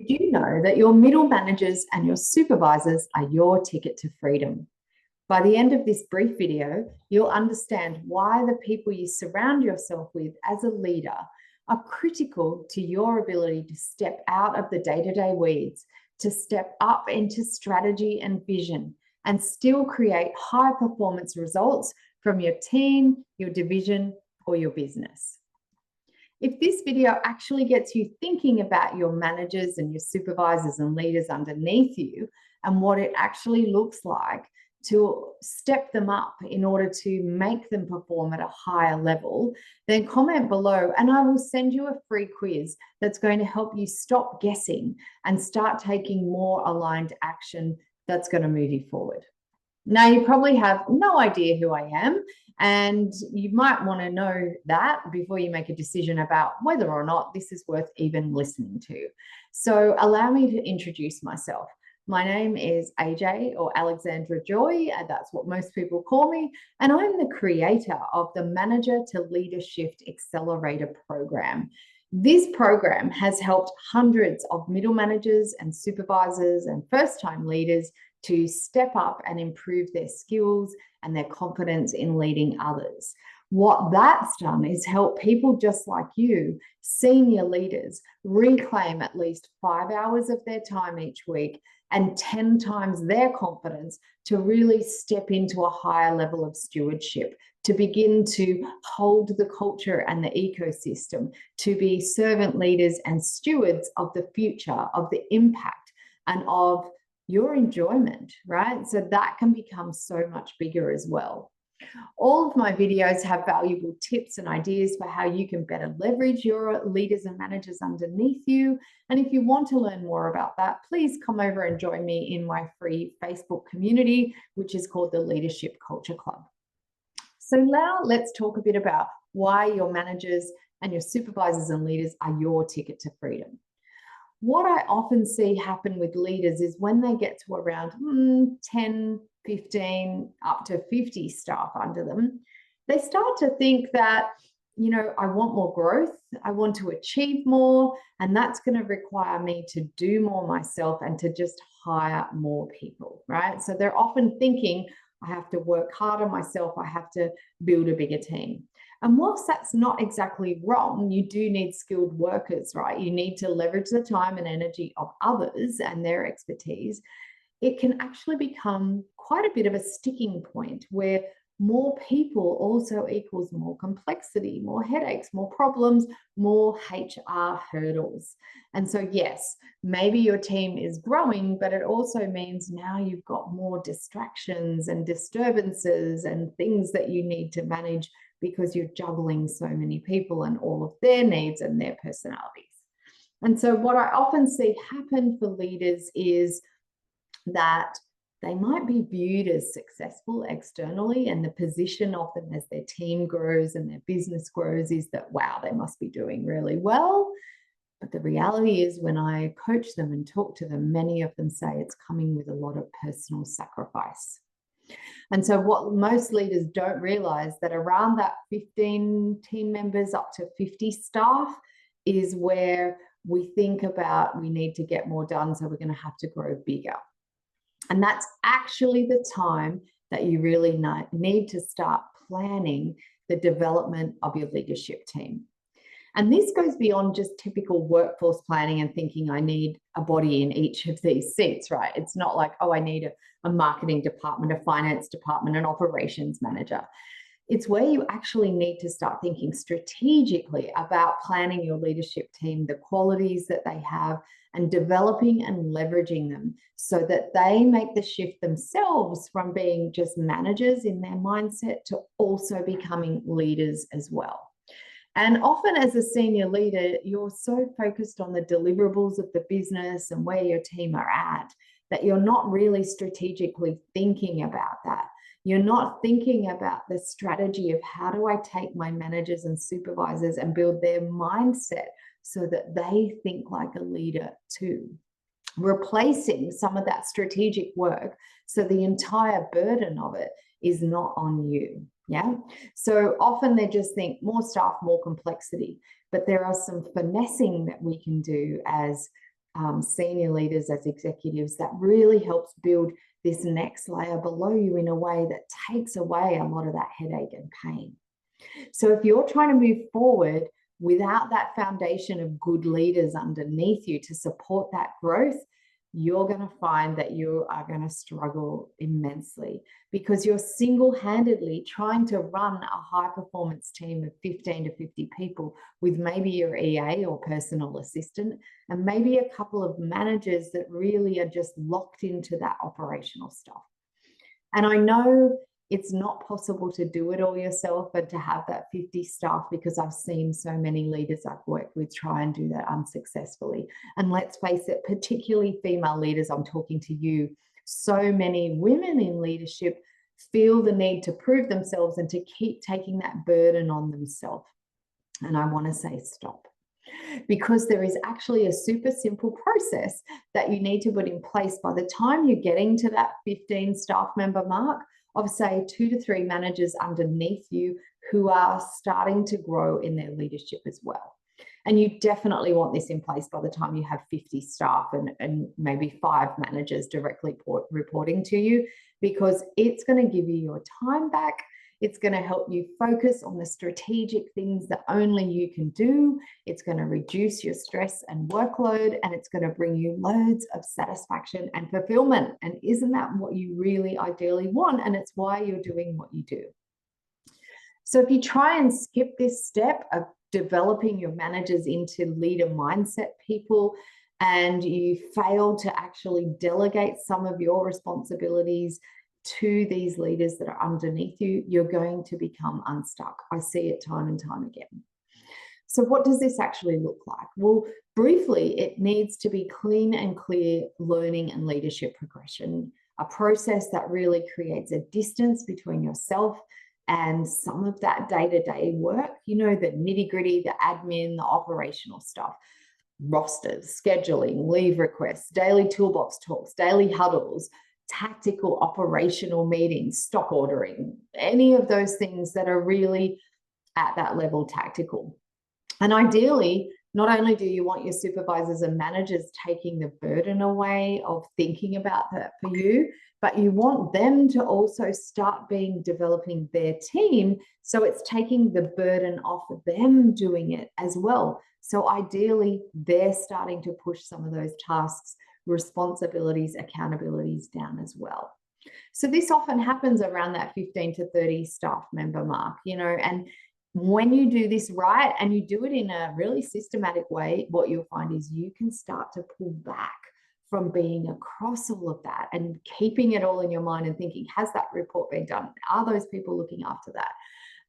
Did you know that your middle managers and your supervisors are your ticket to freedom? By the end of this brief video, you'll understand why the people you surround yourself with as a leader are critical to your ability to step out of the day-to-day weeds, to step up into strategy and vision, and still create high-performance results from your team, your division, or your business. If this video actually gets you thinking about your managers and your supervisors and leaders underneath you and what it actually looks like to step them up in order to make them perform at a higher level, then comment below and I will send you a free quiz that's going to help you stop guessing and start taking more aligned action that's going to move you forward. Now, you probably have no idea who I am, and you might want to know that before you make a decision about whether or not this is worth even listening to. So allow me to introduce myself. My name is AJ, or Alexandra Joy, and that's what most people call me, and I'm the creator of the Manager to Leadership Accelerator program. This program has helped hundreds of middle managers and supervisors and first-time leaders to step up and improve their skills and their confidence in leading others. What that's done is help people just like you, senior leaders, reclaim at least 5 hours of their time each week and 10 times their confidence to really step into a higher level of stewardship, to begin to hold the culture and the ecosystem, to be servant leaders and stewards of the future, of the impact, and of your enjoyment, right? So that can become so much bigger as well. All of my videos have valuable tips and ideas for how you can better leverage your leaders and managers underneath you. And if you want to learn more about that, please come over and join me in my free Facebook community, which is called the Leadership Culture Club. So now let's talk a bit about why your managers and your supervisors and leaders are your ticket to freedom. What I often see happen with leaders is when they get to around 10, 15, up to 50 staff under them, they start to think that, you know, I want more growth, I want to achieve more, and that's going to require me to do more myself and to just hire more people, right? So they're often thinking, I have to work harder myself, I have to build a bigger team. And whilst that's not exactly wrong, you do need skilled workers, right? You need to leverage the time and energy of others and their expertise. It can actually become quite a bit of a sticking point where more people also equals more complexity, more headaches, more problems, more HR hurdles. And so, yes, maybe your team is growing, but it also means now you've got more distractions and disturbances and things that you need to manage because you're juggling so many people and all of their needs and their personalities. And so what I often see happen for leaders is that they might be viewed as successful externally, and the position of them as their team grows and their business grows is that, wow, they must be doing really well. But the reality is when I coach them and talk to them, many of them say it's coming with a lot of personal sacrifice. And so what most leaders don't realize that around that 15 team members up to 50 staff is where we think about we need to get more done, so we're going to have to grow bigger. And that's actually the time that you really need to start planning the development of your leadership team. And this goes beyond just typical workforce planning and thinking I need a body in each of these seats, right? It's not like, oh, I need a marketing department, a finance department, an operations manager. It's where you actually need to start thinking strategically about planning your leadership team, the qualities that they have, and developing and leveraging them so that they make the shift themselves from being just managers in their mindset to also becoming leaders as well. And often as a senior leader, you're so focused on the deliverables of the business and where your team are at that you're not really strategically thinking about that. You're not thinking about the strategy of how do I take my managers and supervisors and build their mindset so that they think like a leader too. Replacing some of that strategic work so the entire burden of it is not on you. Yeah. So often they just think more staff, more complexity, but there are some finessing that we can do as senior leaders as executives, that really helps build this next layer below you in a way that takes away a lot of that headache and pain. So if you're trying to move forward without that foundation of good leaders underneath you to support that growth, you're going to find that you are going to struggle immensely, because you're single-handedly trying to run a high-performance team of 15 to 50 people with maybe your EA or personal assistant and maybe a couple of managers that really are just locked into that operational stuff. And I know it's not possible to do it all yourself and to have that 50 staff, because I've seen so many leaders I've worked with try and do that unsuccessfully. And let's face it, particularly female leaders, I'm talking to you, so many women in leadership feel the need to prove themselves and to keep taking that burden on themselves. And I want to say stop. Because there is actually a super simple process that you need to put in place by the time you're getting to that 15 staff member mark of, say, 2 to 3 managers underneath you who are starting to grow in their leadership as well. And you definitely want this in place by the time you have 50 staff and maybe 5 managers directly reporting to you, because it's going to give you your time back. It's going to help you focus on the strategic things that only you can do. It's going to reduce your stress and workload, and it's going to bring you loads of satisfaction and fulfillment. And isn't that what you really ideally want? And it's why you're doing what you do. So if you try and skip this step of developing your managers into leader mindset people, and you fail to actually delegate some of your responsibilities to these leaders that are underneath you, you're going to become unstuck. I see it time and time again. So what does this actually look like? Well, briefly, it needs to be clean and clear learning and leadership progression, a process that really creates a distance between yourself and some of that day-to-day work, you know, the nitty-gritty, the admin, the operational stuff, rosters, scheduling, leave requests, daily toolbox talks, daily huddles, tactical operational meetings, stock ordering, any of those things that are really at that level tactical. And ideally, not only do you want your supervisors and managers taking the burden away of thinking about that for you, but you want them to also start developing their team, so it's taking the burden off of them doing it as well. So ideally, they're starting to push some of those tasks, responsibilities, accountabilities down as well. So this often happens around that 15 to 30 staff member mark, you know, and when you do this right and you do it in a really systematic way, what you'll find is you can start to pull back from being across all of that and keeping it all in your mind and thinking, has that report been done? Are those people looking after that?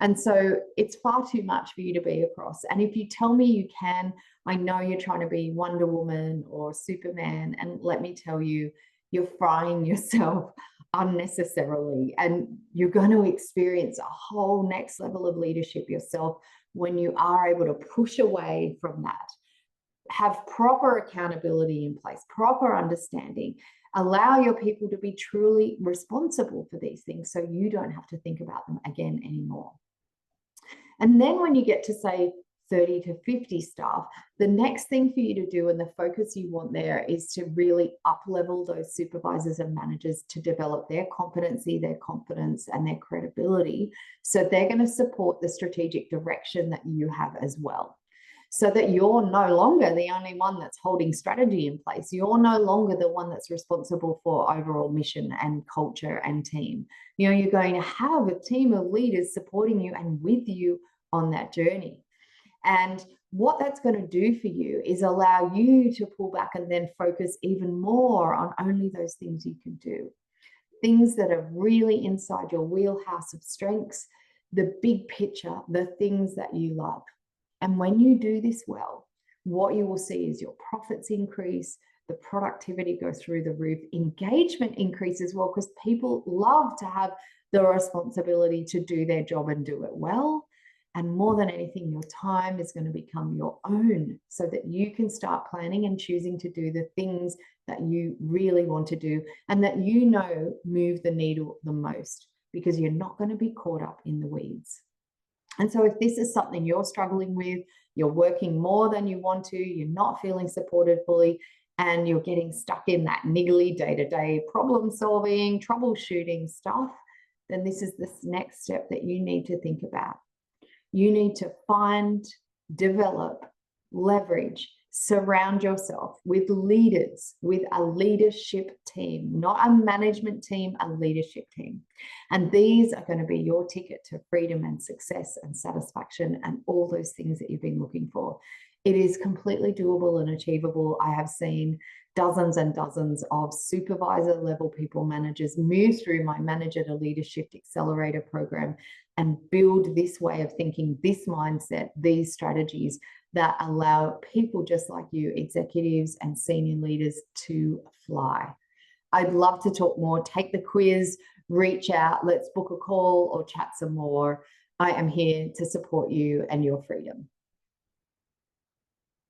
And so it's far too much for you to be across. And if you tell me you can, I know you're trying to be Wonder Woman or Superman, and let me tell you, you're frying yourself unnecessarily, and you're going to experience a whole next level of leadership yourself when you are able to push away from that, have proper accountability in place, proper understanding, allow your people to be truly responsible for these things so you don't have to think about them again anymore. And then when you get to, say, 30 to 50 staff, the next thing for you to do and the focus you want there is to really up-level those supervisors and managers to develop their competency, their confidence, and their credibility. So they're going to support the strategic direction that you have as well, so that you're no longer the only one that's holding strategy in place. You're no longer the one that's responsible for overall mission and culture and team. You know, you're going to have a team of leaders supporting you and with you on that journey. And what that's going to do for you is allow you to pull back and then focus even more on only those things you can do. Things that are really inside your wheelhouse of strengths, the big picture, the things that you love. And when you do this well, what you will see is your profits increase, the productivity goes through the roof, engagement increases as well, because people love to have the responsibility to do their job and do it well. And more than anything, your time is going to become your own, so that you can start planning and choosing to do the things that you really want to do and that you know move the needle the most, because you're not going to be caught up in the weeds. And so if this is something you're struggling with, you're working more than you want to, you're not feeling supported fully, and you're getting stuck in that niggly day-to-day problem solving, troubleshooting stuff, then this is the next step that you need to think about. You need to find, develop, leverage, surround yourself with leaders, with a leadership team, not a management team, a leadership team. And these are going to be your ticket to freedom and success and satisfaction and all those things that you've been looking for. It is completely doable and achievable. I have seen dozens and dozens of supervisor level people managers move through my Manager to Leadership Accelerator program and build this way of thinking, this mindset, these strategies that allow people just like you, executives and senior leaders, to fly. I'd love to talk more. Take the quiz, reach out, let's book a call or chat some more. I am here to support you and your freedom.